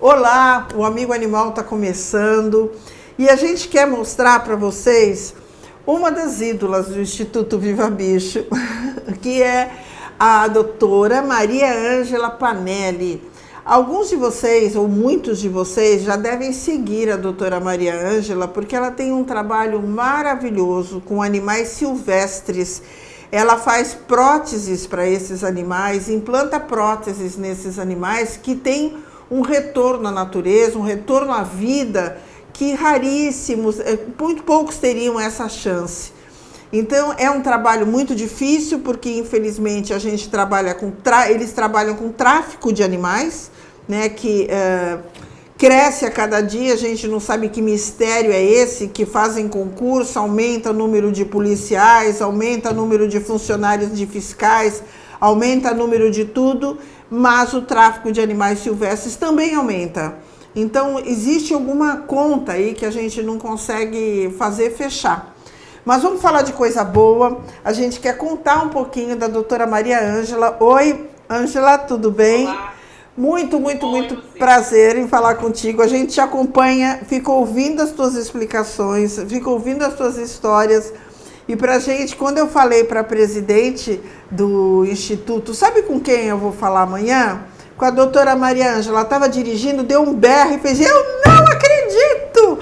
Olá, o Amigo Animal está começando e a gente quer mostrar para vocês uma das ídolas do Instituto Viva Bicho, que é a doutora Maria Ângela Panelli. Alguns de vocês, ou muitos de vocês, já devem seguir a doutora Maria Ângela, porque ela tem um trabalho maravilhoso com animais silvestres. Ela faz próteses para esses animais, implanta próteses nesses animais que têm um retorno à natureza, um retorno à vida, que raríssimos, muito poucos teriam essa chance. Então é um trabalho muito difícil, porque infelizmente a gente trabalha eles trabalham com tráfico de animais, né, que cresce a cada dia, a gente não sabe que mistério é esse, que fazem concurso, aumenta o número de policiais, aumenta o número de funcionários de fiscais, aumenta o número de tudo, mas o tráfico de animais silvestres também aumenta. Então, existe alguma conta aí que a gente não consegue fazer fechar. Mas vamos falar de coisa boa. A gente quer contar um pouquinho da doutora Maria Ângela. Oi, Ângela, tudo bem? Olá. Muito prazer em falar contigo. A gente te acompanha, fica ouvindo as tuas explicações, fica ouvindo as tuas histórias. E pra gente, quando eu falei para a presidente do Instituto, sabe com quem eu vou falar amanhã? Com a doutora Maria Ângela. Ela estava dirigindo, deu um berro e fez: eu não acredito!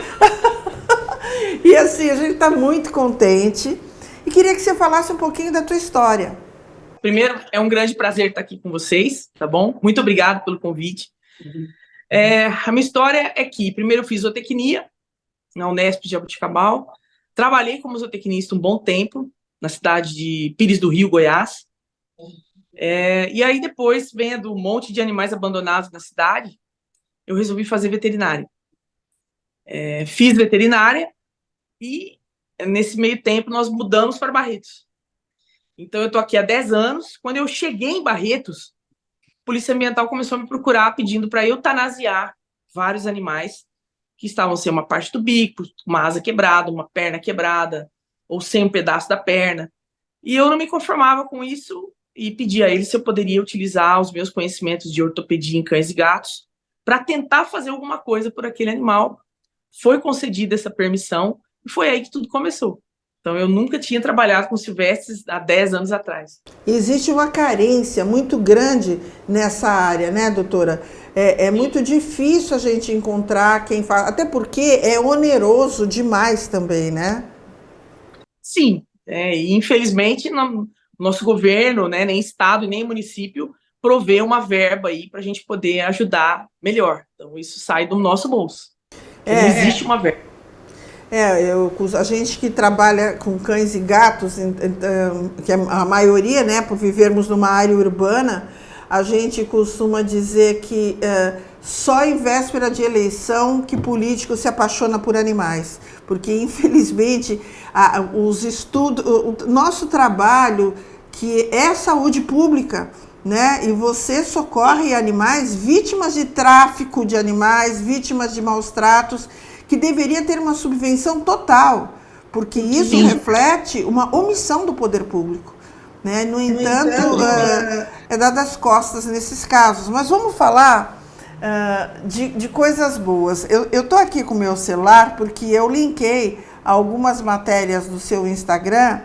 E assim, a gente está muito contente. E queria que você falasse um pouquinho da tua história. Primeiro, é um grande prazer estar aqui com vocês, tá bom? Muito obrigado pelo convite. A minha história é que, primeiro, eu fiz zootecnia na Unesp de Jaboticabal. Trabalhei como zootecnista um bom tempo, na cidade de Pires do Rio, Goiás. E aí, depois, vendo um monte de animais abandonados na cidade, eu resolvi fazer veterinária. Fiz veterinária e, nesse meio tempo, nós mudamos para Barretos. Então, eu estou aqui há 10 anos. Quando eu cheguei em Barretos, a Polícia Ambiental começou a me procurar pedindo para eutanasiar vários animais que estavam sem uma parte do bico, uma asa quebrada, uma perna quebrada, ou sem um pedaço da perna. E eu não me conformava com isso e pedi a eles se eu poderia utilizar os meus conhecimentos de ortopedia em cães e gatos para tentar fazer alguma coisa por aquele animal. Foi concedida essa permissão e foi aí que tudo começou. Então, eu nunca tinha trabalhado com silvestres há 10 anos atrás. Existe uma carência muito grande nessa área, né, doutora? É muito difícil a gente encontrar quem faz, até porque é oneroso demais também, né? Sim, e infelizmente nosso governo, né, nem estado e nem município provê uma verba aí para a gente poder ajudar melhor. Então, isso sai do nosso bolso. Não existe uma verba. A gente que trabalha com cães e gatos, que é a maioria, né, por vivermos numa área urbana, a gente costuma dizer que só em véspera de eleição que político se apaixona por animais, porque infelizmente o nosso trabalho, que é saúde pública, né, e você socorre animais vítimas de tráfico de animais, vítimas de maus tratos, que deveria ter uma subvenção total, porque isso reflete uma omissão do poder público, né? No entanto, é dado as costas nesses casos. Mas vamos falar de coisas boas. Eu estou aqui com o meu celular porque eu linkei algumas matérias do seu Instagram,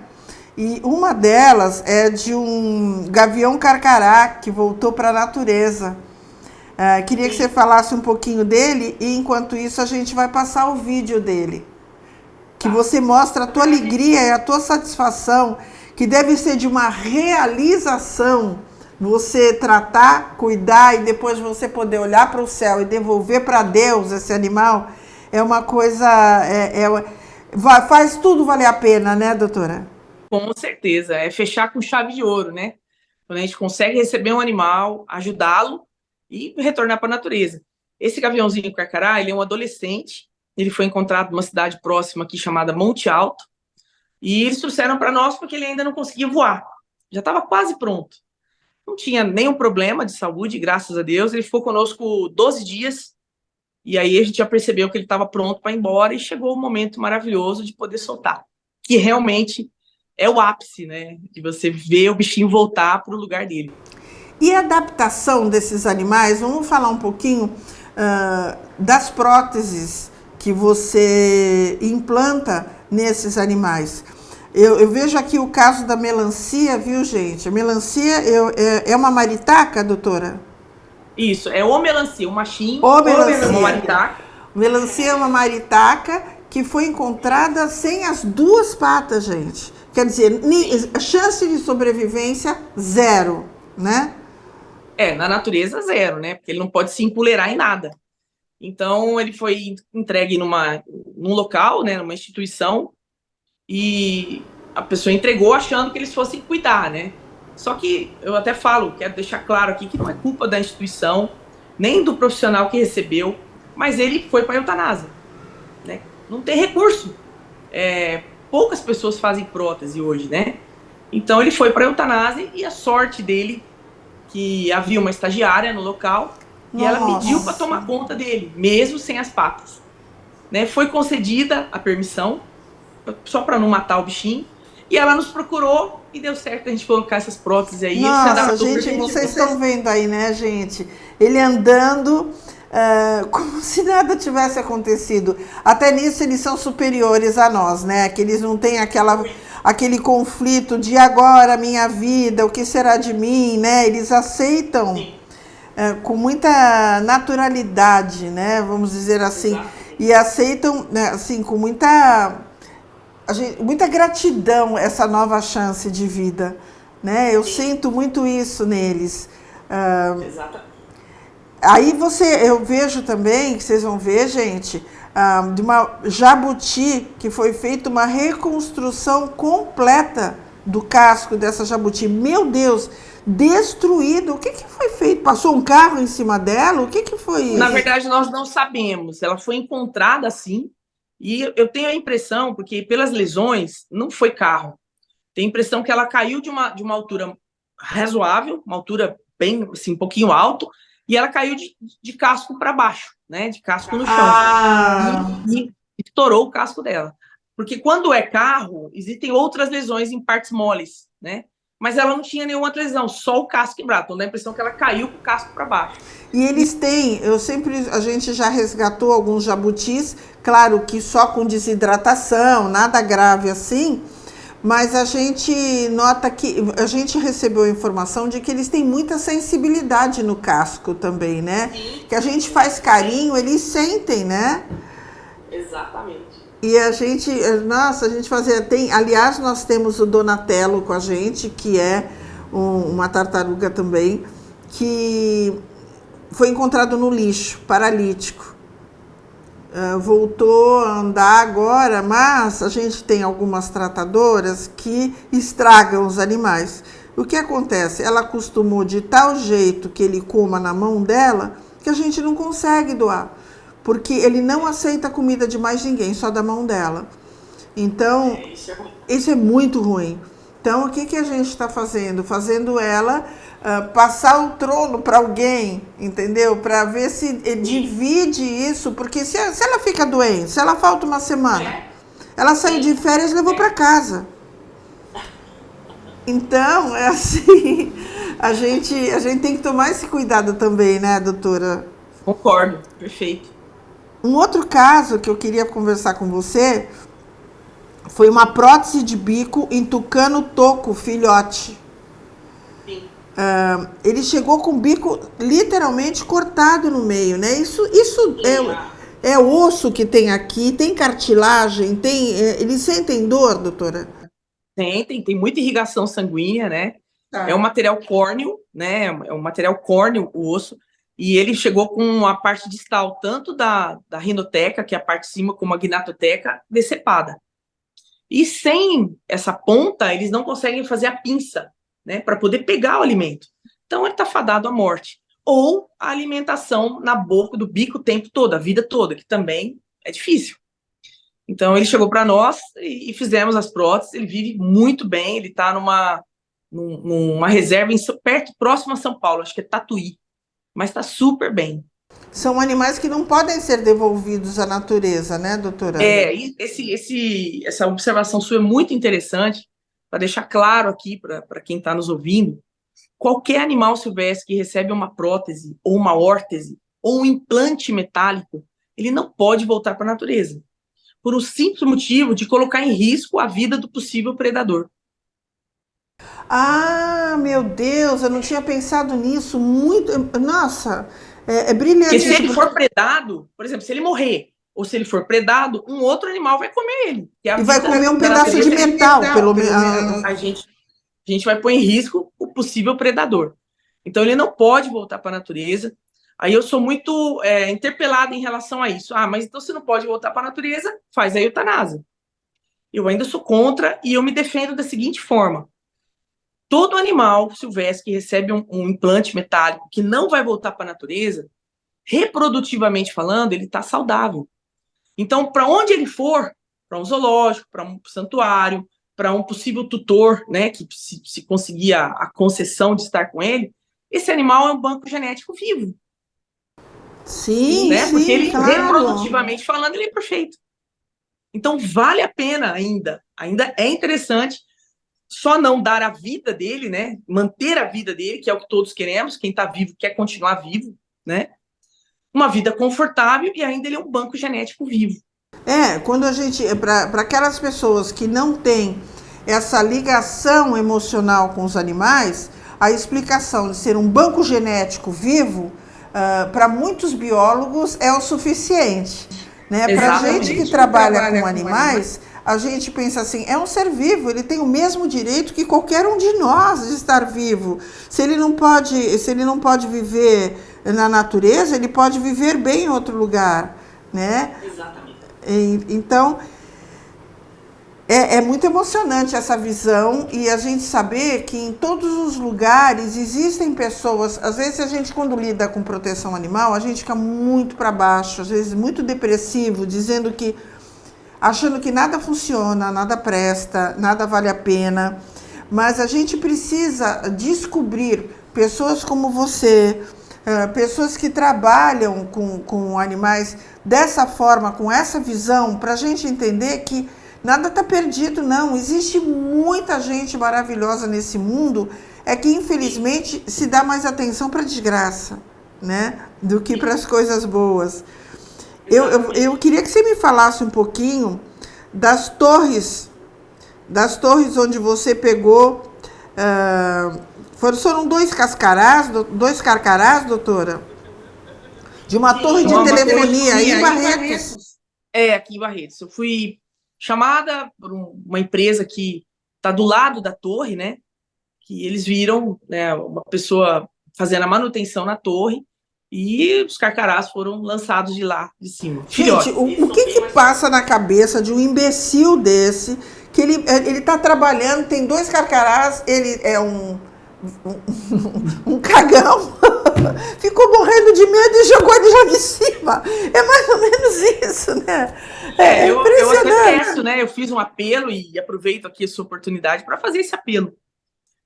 e uma delas é de um gavião carcará que voltou para a natureza. Queria que você falasse um pouquinho dele, e enquanto isso a gente vai passar o vídeo dele, que você mostra a tua alegria e a tua satisfação, que deve ser de uma realização você tratar, cuidar e depois você poder olhar para o céu e devolver para Deus esse animal. É uma coisa, faz tudo valer a pena, né, doutora? Com certeza, é fechar com chave de ouro, né? Quando a gente consegue receber um animal, ajudá-lo e retornar para a natureza. Esse gaviãozinho carcará, ele é um adolescente, ele foi encontrado numa cidade próxima aqui chamada Monte Alto, e eles trouxeram para nós porque ele ainda não conseguia voar, já estava quase pronto. Não tinha nenhum problema de saúde, graças a Deus, ele ficou conosco 12 dias, e aí a gente já percebeu que ele estava pronto para ir embora, e chegou o momento maravilhoso de poder soltar, que realmente é o ápice, né, de você ver o bichinho voltar para o lugar dele. E a adaptação desses animais, vamos falar um pouquinho das próteses que você implanta nesses animais. Eu vejo aqui o caso da melancia, viu, gente? A melancia é uma maritaca, doutora? Isso, é o melancia, o machinho. O melancia. É uma maritaca. Melancia é uma maritaca que foi encontrada sem as duas patas, gente. Quer dizer, a chance de sobrevivência, zero, né? Na natureza, zero, né? Porque ele não pode se empoleirar em nada. Então, ele foi entregue num local, né? Numa instituição, e a pessoa entregou achando que eles fossem cuidar, né? Só que eu até falo, quero deixar claro aqui que não é culpa da instituição, nem do profissional que recebeu, mas ele foi para a eutanásia, né? Não tem recurso. Poucas pessoas fazem prótese hoje, né? Então ele foi para a eutanásia e a sorte dele, que havia uma estagiária no local, e ela pediu para tomar conta dele, mesmo sem as patas, né? Foi concedida a permissão, só para não matar o bichinho, e ela nos procurou e deu certo a gente colocar essas próteses aí. Nossa, gente, vocês estão vendo aí, né, gente? Ele andando como se nada tivesse acontecido. Até nisso eles são superiores a nós, né? Que eles não têm aquele conflito de agora, minha vida, o que será de mim, né? Eles aceitam com muita naturalidade, né? Vamos dizer assim. Exato. E aceitam, né, assim, com muita gratidão essa nova chance de vida, né? Eu sinto muito isso neles. Exatamente. Aí eu vejo também, que vocês vão ver, gente, de uma jabuti, que foi feita uma reconstrução completa do casco dessa jabuti. Meu Deus, destruído. O que foi feito? Passou um carro em cima dela? O que foi isso? Na verdade, nós não sabemos. Ela foi encontrada assim, e eu tenho a impressão, porque pelas lesões, não foi carro. Tenho a impressão que ela caiu de uma altura razoável, uma altura bem, assim, um pouquinho alto, e ela caiu de casco para baixo, né? De casco no chão. E estourou o casco dela. Porque quando é carro, existem outras lesões em partes moles, né? Mas ela não tinha nenhuma outra lesão, só o casco quebrado. Então dá a impressão que ela caiu com o casco para baixo. E eles têm, a gente já resgatou alguns jabutis, claro que só com desidratação, nada grave assim, mas a gente nota que, a gente recebeu a informação de que eles têm muita sensibilidade no casco também, né? Sim. Que a gente faz carinho, eles sentem, né? Exatamente. E a gente fazia, aliás, nós temos o Donatello com a gente, que é uma tartaruga também, que foi encontrado no lixo, paralítico. Voltou a andar agora, mas a gente tem algumas tratadoras que estragam os animais. O que acontece? Ela acostumou de tal jeito que ele coma na mão dela que a gente não consegue doar, porque ele não aceita comida de mais ninguém, só da mão dela. Então, isso é muito ruim. Então, o que a gente está fazendo? Fazendo ela passar o trono para alguém, entendeu? Para ver se divide isso, porque se ela fica doente, se ela falta uma semana, ela saiu de férias e levou para casa. Então, é assim, a gente tem que tomar esse cuidado também, né, doutora? Concordo, perfeito. Um outro caso que eu queria conversar com você foi uma prótese de bico em tucano toco, filhote. Sim. Ele chegou com o bico literalmente cortado no meio, né? Isso é osso que tem aqui, tem cartilagem, eles sentem dor, doutora? Tem muita irrigação sanguínea, né? É um material córneo, né? É um material córneo, o osso. E ele chegou com a parte distal, tanto da rinoteca, que é a parte de cima, como a gnatoteca, decepada. E sem essa ponta, eles não conseguem fazer a pinça, né, para poder pegar o alimento. Então, ele está fadado à morte. Ou a alimentação na boca, do bico, o tempo todo, a vida toda, que também é difícil. Então, ele chegou para nós e fizemos as próteses. Ele vive muito bem, ele está numa reserva próximo a São Paulo, acho que é Tatuí. Mas está super bem. São animais que não podem ser devolvidos à natureza, né, doutora? Essa observação sua é muito interessante, para deixar claro aqui para quem está nos ouvindo. Qualquer animal silvestre que recebe uma prótese ou uma órtese, ou um implante metálico, ele não pode voltar para a natureza, por um simples motivo de colocar em risco a vida do possível predador. Ah, meu Deus, eu não tinha pensado nisso. Muito. Nossa, é brilhante. Porque se ele for predado, por exemplo, se ele morrer, ou se ele for predado, um outro animal vai comer ele. E vai comer um pedaço de metal, pelo menos. A gente vai pôr em risco o possível predador. Então, ele não pode voltar para a natureza. Aí eu sou muito interpelada em relação a isso. Ah, mas então se não pode voltar para a natureza, faz a eutanásia. Eu ainda sou contra e eu me defendo da seguinte forma. Todo animal silvestre que recebe um implante metálico que não vai voltar para a natureza, reprodutivamente falando, ele está saudável. Então, para onde ele for, para um zoológico, para um santuário, para um possível tutor, né, que se conseguir a concessão de estar com ele, esse animal é um banco genético vivo. Sim, né? sim, Porque ele, claro. reprodutivamente falando, ele é perfeito. Então, vale a pena ainda é interessante, só não dar a vida dele, né? Manter a vida dele, que é o que todos queremos, quem está vivo quer continuar vivo, né? Uma vida confortável e ainda ele é um banco genético vivo. Quando a gente, para aquelas pessoas que não têm essa ligação emocional com os animais, a explicação de ser um banco genético vivo, para muitos biólogos é o suficiente. Né? Para a gente que trabalha com animais, a gente pensa assim, é um ser vivo, ele tem o mesmo direito que qualquer um de nós de estar vivo. Se ele não pode viver na natureza, ele pode viver bem em outro lugar, né? Exatamente. Então, é muito emocionante essa visão e a gente saber que em todos os lugares existem pessoas. Às vezes a gente, quando lida com proteção animal, a gente fica muito para baixo, às vezes muito depressivo, achando que nada funciona, nada presta, nada vale a pena. Mas a gente precisa descobrir pessoas como você, pessoas que trabalham com animais dessa forma, com essa visão, para a gente entender que nada está perdido, não. Existe muita gente maravilhosa nesse mundo, é que infelizmente se dá mais atenção para a desgraça, né, do que para as coisas boas. Eu queria que você me falasse um pouquinho das torres onde você pegou. Foram dois carcarás, doutora? De uma torre de telefonia aí em Barretos. Aqui em Barretos. Eu fui chamada por uma empresa que está do lado da torre, né? Que eles viram, né, uma pessoa fazendo a manutenção na torre e os carcarás foram lançados de lá, de cima. Gente, o que passa na cabeça de um imbecil desse, que ele está trabalhando, tem dois carcarás, ele é um cagão, ficou morrendo de medo e jogou ele já de cima. É mais ou menos isso, né? Eu até peço, né? Eu fiz um apelo e aproveito aqui essa oportunidade para fazer esse apelo.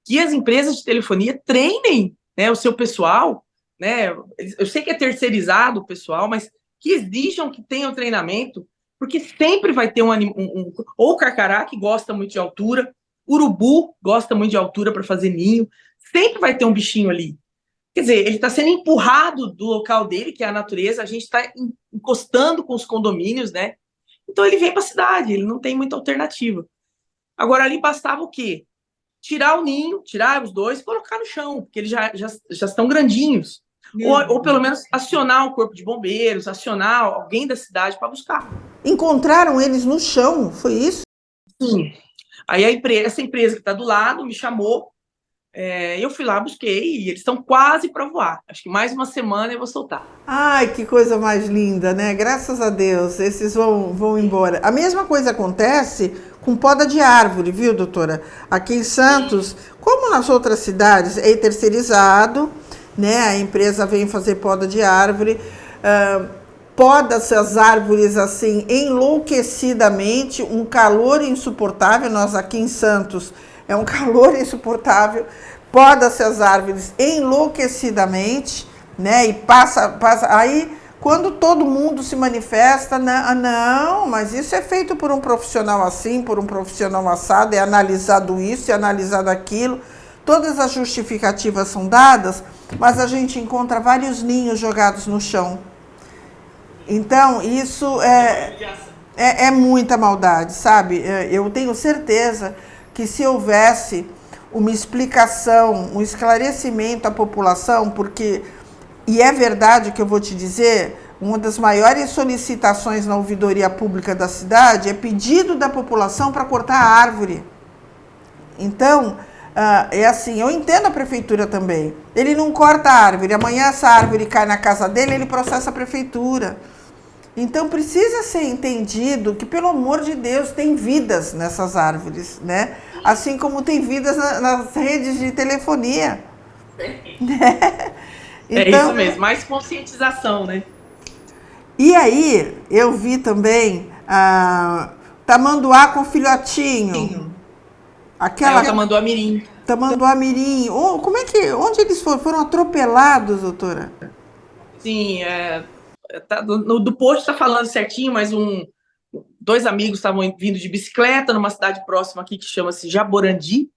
Que as empresas de telefonia treinem, né, o seu pessoal, né? Eu sei que é terceirizado o pessoal, mas que exijam que tenham treinamento, porque sempre vai ter ou carcará, que gosta muito de altura, urubu gosta muito de altura para fazer ninho, sempre vai ter um bichinho ali. Quer dizer, ele está sendo empurrado do local dele, que é a natureza, a gente está encostando com os condomínios, né? Então ele vem para a cidade, ele não tem muita alternativa. Agora ali bastava o quê? Tirar o ninho, tirar os dois e colocar no chão, porque eles já estão grandinhos. Ou pelo menos acionar o corpo de bombeiros, acionar alguém da cidade para buscar. Encontraram eles no chão, foi isso? Sim. Aí essa empresa que está do lado me chamou, eu fui lá, busquei, e eles estão quase para voar. Acho que mais uma semana eu vou soltar. Ai, que coisa mais linda, né? Graças a Deus, esses vão embora. A mesma coisa acontece com poda de árvore, viu, doutora? Aqui em Santos, como nas outras cidades, é terceirizado, né? A empresa vem fazer poda de árvore, poda-se as árvores assim enlouquecidamente, um calor insuportável. Nós aqui em Santos é um calor insuportável, poda-se as árvores enlouquecidamente, né? E passa aí quando todo mundo se manifesta, não, mas isso é feito por um profissional assim, por um profissional assado, é analisado isso, é analisado aquilo. Todas as justificativas são dadas, mas a gente encontra vários ninhos jogados no chão. Então, isso é muita maldade, sabe? Eu tenho certeza que se houvesse uma explicação, um esclarecimento à população, porque, e é verdade que eu vou te dizer, uma das maiores solicitações na ouvidoria pública da cidade é pedido da população para cortar a árvore. Então, é assim, eu entendo a prefeitura também. Ele não corta a árvore, amanhã essa árvore cai na casa dele, ele processa a prefeitura. Então, precisa ser entendido que, pelo amor de Deus, tem vidas nessas árvores, né? Assim como tem vidas nas redes de telefonia. Então, é isso mesmo, mais conscientização, né? E aí, eu vi também tamanduá com filhotinho. Sim. Aquela tamanduá-mirim. Tamanduá-mirim. Onde eles foram? Foram atropelados, doutora? Sim, do post está falando certinho, mas dois amigos estavam vindo de bicicleta numa cidade próxima aqui que chama-se Jaborandi.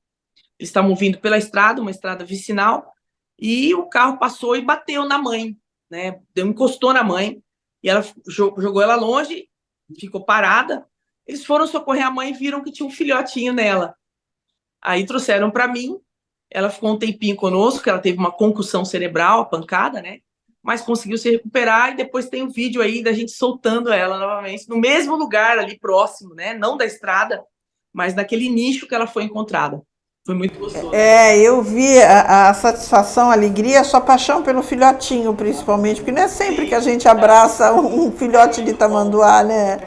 Eles estavam vindo pela estrada, uma estrada vicinal, e o carro passou e bateu na mãe, né? Encostou na mãe, e ela jogou ela longe, ficou parada. Eles foram socorrer a mãe e viram que tinha um filhotinho nela. Aí trouxeram para mim, ela ficou um tempinho conosco, ela teve uma concussão cerebral, a pancada, né? Mas conseguiu se recuperar, e depois tem um vídeo aí da gente soltando ela novamente, no mesmo lugar ali próximo, né? Não da estrada, mas naquele nicho que ela foi encontrada. Foi muito gostoso. Eu vi a satisfação, a alegria, a sua paixão pelo filhotinho, principalmente, porque não é sempre que a gente abraça um filhote de tamanduá, né?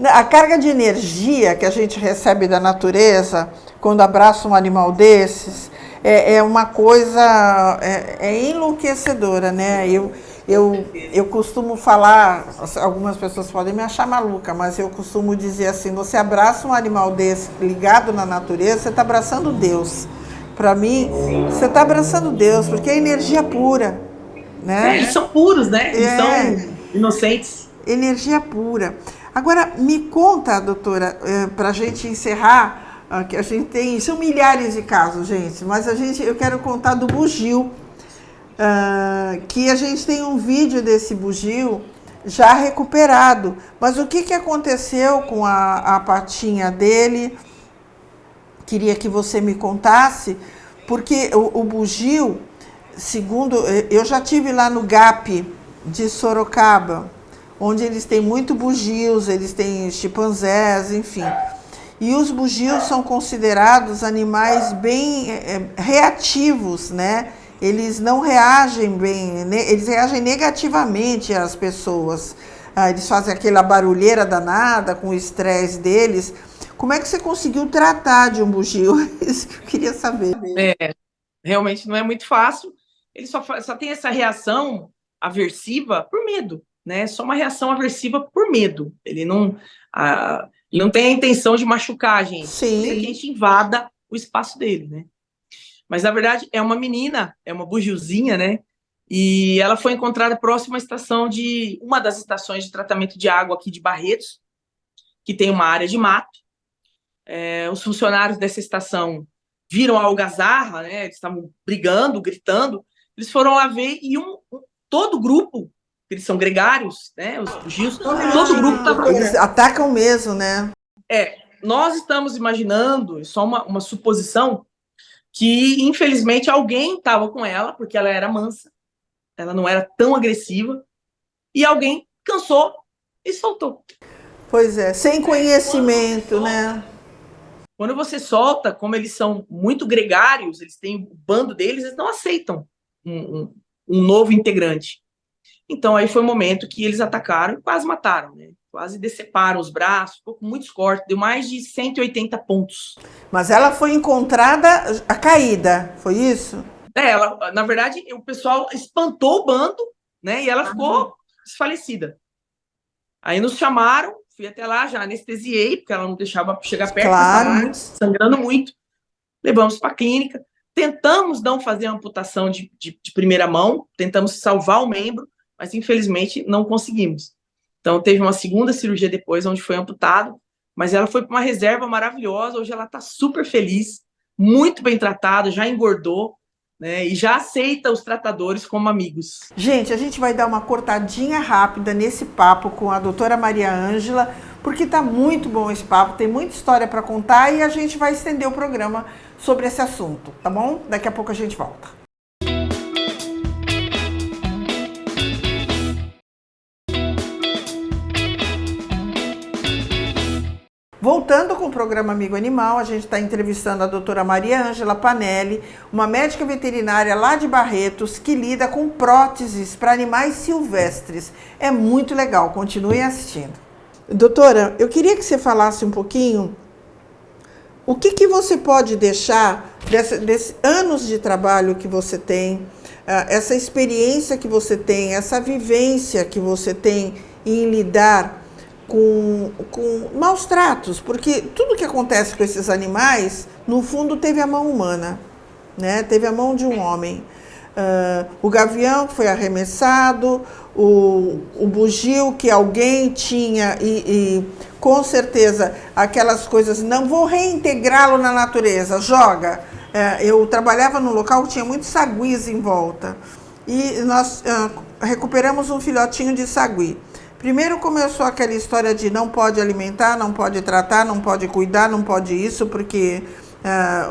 A carga de energia que a gente recebe da natureza quando abraça um animal desses é uma coisa enlouquecedora, né? Eu costumo falar, algumas pessoas podem me achar maluca, mas eu costumo dizer assim, você abraça um animal desse ligado na natureza, você está abraçando Deus. Para mim, você está abraçando Deus, porque é energia pura, né? Eles são puros, né? Eles são inocentes. Energia pura. Agora, me conta, doutora, para a gente encerrar, que a gente tem, são milhares de casos, gente, mas eu quero contar do bugio, que a gente tem um vídeo desse bugio já recuperado. Mas o que aconteceu com a patinha dele? Queria que você me contasse, porque o bugio, segundo, eu já tive lá no GAP de Sorocaba, onde eles têm muito bugios, eles têm chimpanzés, enfim. E os bugios são considerados animais bem reativos, né? Eles não reagem bem, eles reagem negativamente às pessoas. Eles fazem aquela barulheira danada com o estresse deles. Como é que você conseguiu tratar de um bugio? Isso que eu queria saber. Realmente não é muito fácil. Ele só tem essa reação aversiva por medo, né? Só uma reação aversiva por medo. Ele não tem a intenção de machucar a gente. Sim. Que a gente invada o espaço dele, né? Mas, na verdade, é uma menina, é uma bugiozinha, né? E ela foi encontrada próxima à estação uma das estações de tratamento de água aqui de Barretos, que tem uma área de mato. Os funcionários dessa estação viram a algazarra, né? Eles estavam brigando, gritando. Eles foram lá ver e todo o grupo, eles são gregários, né? Os bugios, todo o grupo estava... Eles atacam mesmo, né? Nós estamos imaginando, só uma suposição, que, infelizmente, alguém estava com ela, porque ela era mansa, ela não era tão agressiva, e alguém cansou e soltou. Pois é, sem conhecimento, né? Quando você solta, como eles são muito gregários, eles têm o bando deles, eles não aceitam um novo integrante. Então, aí foi o momento que eles atacaram e quase mataram, né? Quase deceparam os braços, ficou com muitos cortes, deu mais de 180 pontos. Mas ela foi encontrada caída, foi isso? Ela, na verdade, o pessoal espantou o bando, né? E ela ficou desfalecida. Aí nos chamaram, fui até lá, já anestesiei, porque ela não deixava chegar perto, claro. Sangrando muito. Levamos para a clínica, tentamos não fazer a amputação de primeira mão, tentamos salvar o membro, mas infelizmente não conseguimos. Então teve uma segunda cirurgia depois, onde foi amputado, mas ela foi para uma reserva maravilhosa, hoje ela está super feliz, muito bem tratado, já engordou, né, e já aceita os tratadores como amigos. Gente, a gente vai dar uma cortadinha rápida nesse papo com a doutora Maria Ângela, porque tá muito bom esse papo, tem muita história para contar e a gente vai estender o programa sobre esse assunto, tá bom? Daqui a pouco a gente volta. Voltando com o programa Amigo Animal, a gente está entrevistando a doutora Maria Ângela Panelli, uma médica veterinária lá de Barretos, que lida com próteses para animais silvestres. É muito legal, continuem assistindo. Doutora, eu queria que você falasse um pouquinho o que você pode deixar desses anos de trabalho que você tem, essa experiência que você tem, essa vivência que você tem em lidar com maus tratos, porque tudo que acontece com esses animais, no fundo, teve a mão humana, né? Teve a mão de um homem. O gavião foi arremessado, o bugio que alguém tinha e com certeza aquelas coisas, não vou reintegrá-lo na natureza, joga. Eu trabalhava num local que tinha muitos saguis em volta e nós recuperamos um filhotinho de sagui. Primeiro começou aquela história de não pode alimentar, não pode tratar, não pode cuidar, não pode isso, porque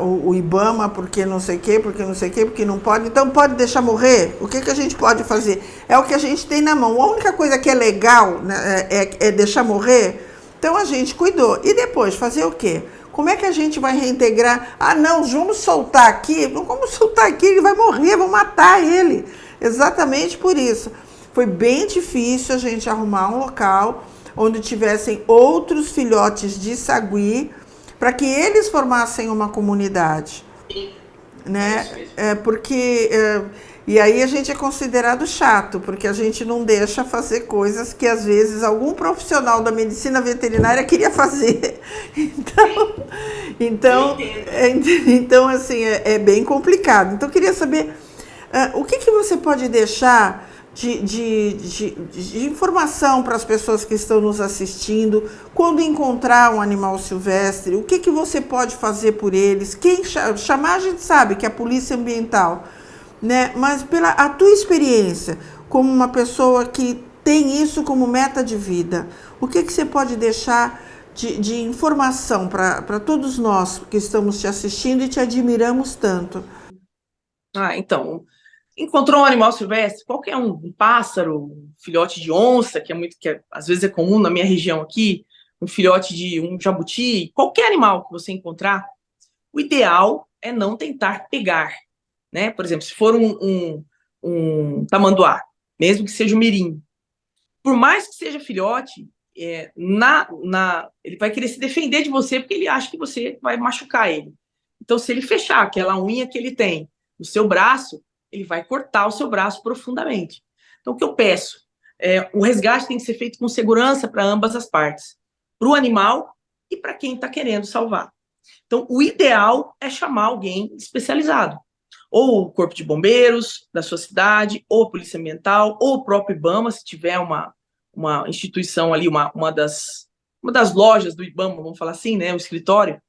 o IBAMA, porque não sei o quê, porque não pode. Então pode deixar morrer? O que a gente pode fazer? É o que a gente tem na mão. A única coisa que é legal, né, é deixar morrer. Então a gente cuidou. E depois, fazer o quê? Como é que a gente vai reintegrar? Ah, não, vamos soltar aqui. Não vamos soltar aqui, ele vai morrer, vão matar ele. Exatamente por isso. Foi bem difícil a gente arrumar um local onde tivessem outros filhotes de sagui para que eles formassem uma comunidade, né? E aí a gente é considerado chato, porque a gente não deixa fazer coisas que às vezes algum profissional da medicina veterinária queria fazer. Então assim, é bem complicado. Então eu queria saber o que você pode deixar de informação para as pessoas que estão nos assistindo, quando encontrar um animal silvestre, o que você pode fazer por eles, quem chamar, a gente sabe que é a polícia ambiental, né? Mas pela a tua experiência, como uma pessoa que tem isso como meta de vida, o que você pode deixar de informação para todos nós que estamos te assistindo e te admiramos tanto? Então... Encontrou um animal silvestre, qualquer um pássaro, um filhote de onça, que às vezes é comum na minha região aqui, um filhote de um jabuti, qualquer animal que você encontrar, o ideal é não tentar pegar, né? Por exemplo, se for um tamanduá, mesmo que seja um mirim, por mais que seja filhote, ele vai querer se defender de você porque ele acha que você vai machucar ele. Então, se ele fechar aquela unha que ele tem no seu braço, ele vai cortar o seu braço profundamente. Então, o que eu peço? O resgate tem que ser feito com segurança para ambas as partes, para o animal e para quem está querendo salvar. Então, o ideal é chamar alguém especializado, ou o Corpo de Bombeiros da sua cidade, ou a Polícia Ambiental, ou o próprio IBAMA, se tiver uma instituição ali, uma das lojas do IBAMA, vamos falar assim, né, o escritório,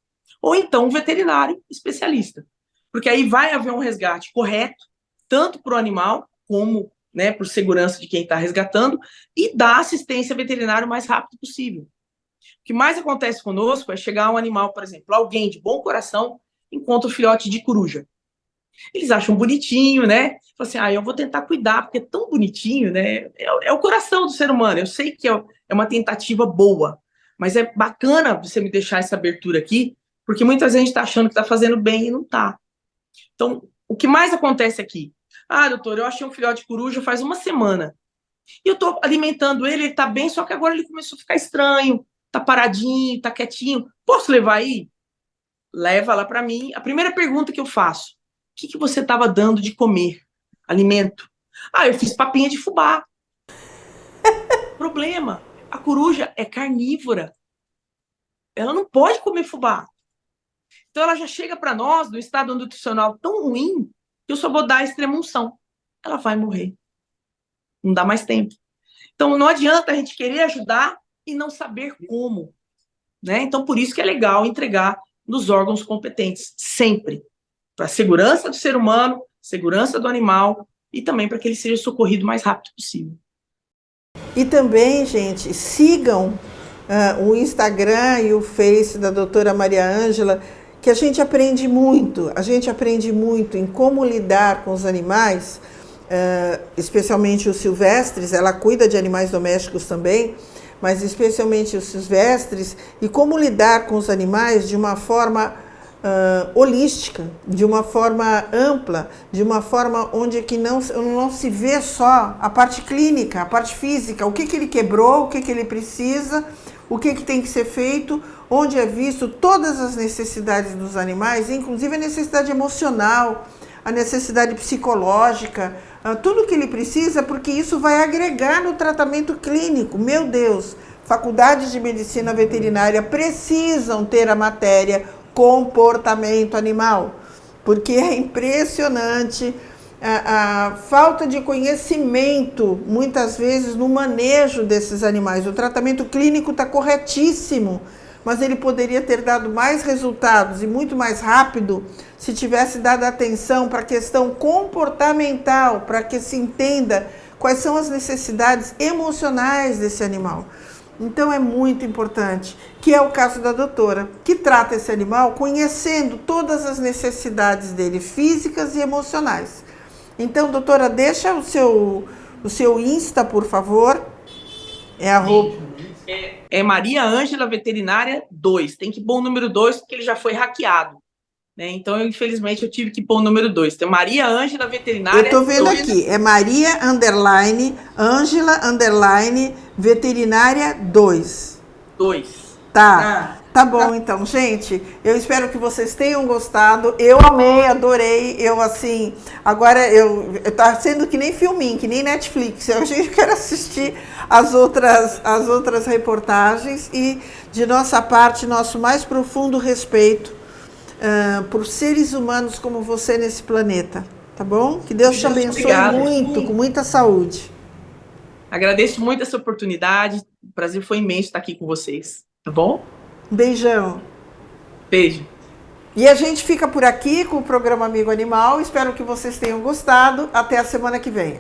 ou então um veterinário especialista, porque aí vai haver um resgate correto, tanto para o animal, como, né, por segurança de quem está resgatando, e dar assistência veterinária o mais rápido possível. O que mais acontece conosco é chegar um animal, por exemplo, alguém de bom coração encontra um filhote de coruja. Eles acham bonitinho, né? Falam assim, eu vou tentar cuidar, porque é tão bonitinho, né? É o coração do ser humano. Eu sei que é uma tentativa boa, mas é bacana você me deixar essa abertura aqui, porque muitas vezes a gente está achando que está fazendo bem e não está. Então, o que mais acontece aqui? Doutor, eu achei um filhote de coruja faz uma semana. E eu estou alimentando ele está bem, só que agora ele começou a ficar estranho, está paradinho, está quietinho. Posso levar aí? Leva lá para mim. A primeira pergunta que eu faço, o que você estava dando de comer? Alimento? Eu fiz papinha de fubá. Problema, a coruja é carnívora. Ela não pode comer fubá. Então ela já chega para nós no estado nutricional tão ruim que eu só vou dar a extrema-unção. Ela vai morrer. Não dá mais tempo. Então, não adianta a gente querer ajudar e não saber como, né? Então, por isso que é legal entregar nos órgãos competentes, sempre, para a segurança do ser humano, segurança do animal e também para que ele seja socorrido o mais rápido possível. E também, gente, sigam o Instagram e o Face da doutora Maria Ângela, que a gente aprende muito em como lidar com os animais, especialmente os silvestres. Ela cuida de animais domésticos também, mas especialmente os silvestres, e como lidar com os animais de uma forma holística, de uma forma ampla, de uma forma onde que não se vê só a parte clínica, a parte física, o que ele quebrou, o que ele precisa, o que tem que ser feito, onde é visto todas as necessidades dos animais, inclusive a necessidade emocional, a necessidade psicológica, tudo que ele precisa, porque isso vai agregar no tratamento clínico. Meu Deus, faculdades de medicina veterinária precisam ter a matéria comportamento animal, porque é impressionante a falta de conhecimento, muitas vezes, no manejo desses animais. O tratamento clínico está corretíssimo, mas ele poderia ter dado mais resultados e muito mais rápido se tivesse dado atenção para a questão comportamental, para que se entenda quais são as necessidades emocionais desse animal. Então é muito importante, que é o caso da doutora, que trata esse animal conhecendo todas as necessidades dele, físicas e emocionais. Então, doutora, deixa o seu Insta, por favor. É Maria Ângela Veterinária 2. Tem que pôr o número 2 porque ele já foi hackeado. Né? Então, infelizmente, eu tive que pôr o número 2. Então, Maria Ângela Veterinária 2. Eu estou vendo aqui, é Maria Ângela Veterinária 2. 2. Tá bom, então, gente, eu espero que vocês tenham gostado. Eu amei, adorei. Agora tá sendo que nem filminho, que nem Netflix. Eu quero assistir as outras reportagens e, de nossa parte, nosso mais profundo respeito por seres humanos como você nesse planeta, tá bom? Que Deus te abençoe muito, com muita saúde. Agradeço muito essa oportunidade. O prazer foi imenso estar aqui com vocês, tá bom? Beijão. Beijo. E a gente fica por aqui com o programa Amigo Animal. Espero que vocês tenham gostado. Até a semana que vem.